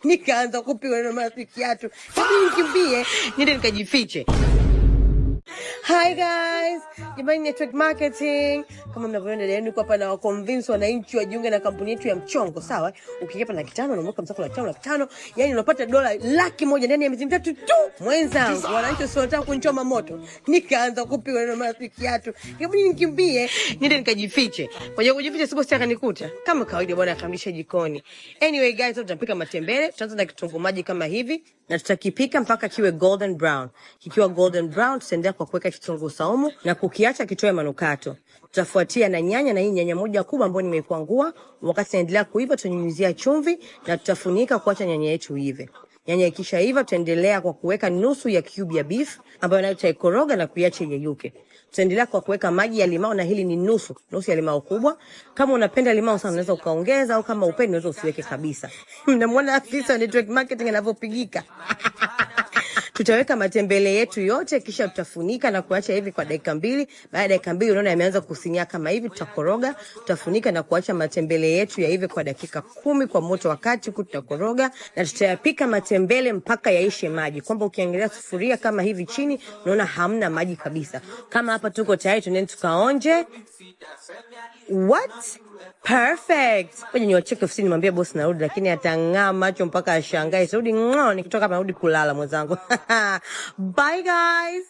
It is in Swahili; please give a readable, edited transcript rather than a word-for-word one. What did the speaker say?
nikaanza kupigwa na marafiki yatu, nikimbie niende nikajifiche. Hi guys, jamani, network marketing. Kama mnavyoona leo niko hapa na convince wananchi wajiunge na kampuni yetu ya mchongo, sawa? Ukikipa $500 unamoka msako $500, yani unapata $100,000 ndani ya miezi mitatu tu. Mwenzangu, wananchi sio wanataka kunchoma moto. Nikaanza kupigwa na marafiki yatu. Kabidi nikimbie, niende nikajifiche. Kwa kujificha sipo sitaka nikuta. Kama kawaida bwana akamisha jikoni. Anyway guys, tutapika matembele. Tutaanza na kitunguu maji kama hivi na tutakipika mpaka kiwe golden brown. Kikiwa golden brown tutaendelea kwa kuweka kitunguu saumu na kukiacha kitoe manukato. Tutafuatia na nyanya, na hii nyanya moja kubwa ambayo nimekwangua. Wakati inaendelea kuiva tutanyunyizia chumvi na tutafunika kuacha nyanya yetu ive. Nyanya ikisha iva tutaendelea kwa kuweka nusu ya cube ya beef ambayo nayo tutaikoroga na kuiacha yeyuke. Tutaendelea kwa kuweka maji ya limao, na hili ni nusu ya limao kubwa. Kama unapenda limao sana unaweza ukaongeza, au kama upendi unaweza usiweke kabisa. Mnamwona afisa network marketing anavyopigika. Tutaweka matembele yetu yote, kisha tutafunika na kuacha hivi kwa dakika 2. Baada ya dakika 2 unaona yameanza kusinya kama hivi, tutakoroga, tutafunika na kuacha matembele yetu ya hivi kwa dakika 10 kwa moto wa kati. Tutakoroga na tutayapika matembele mpaka yaishe maji, kwamba ukiangalia sufuria kama hivi chini unaona hamna maji kabisa. Kama hapa tuko tayari, tunaenda tukaonje. What? Perfect. Ngoja niwacheke ofisini nimwambie boss narudi, lakini atang'aa macho mpaka ashangae. Sarudi nikitoka hapa narudi kulala mwenzangu. Bye guys.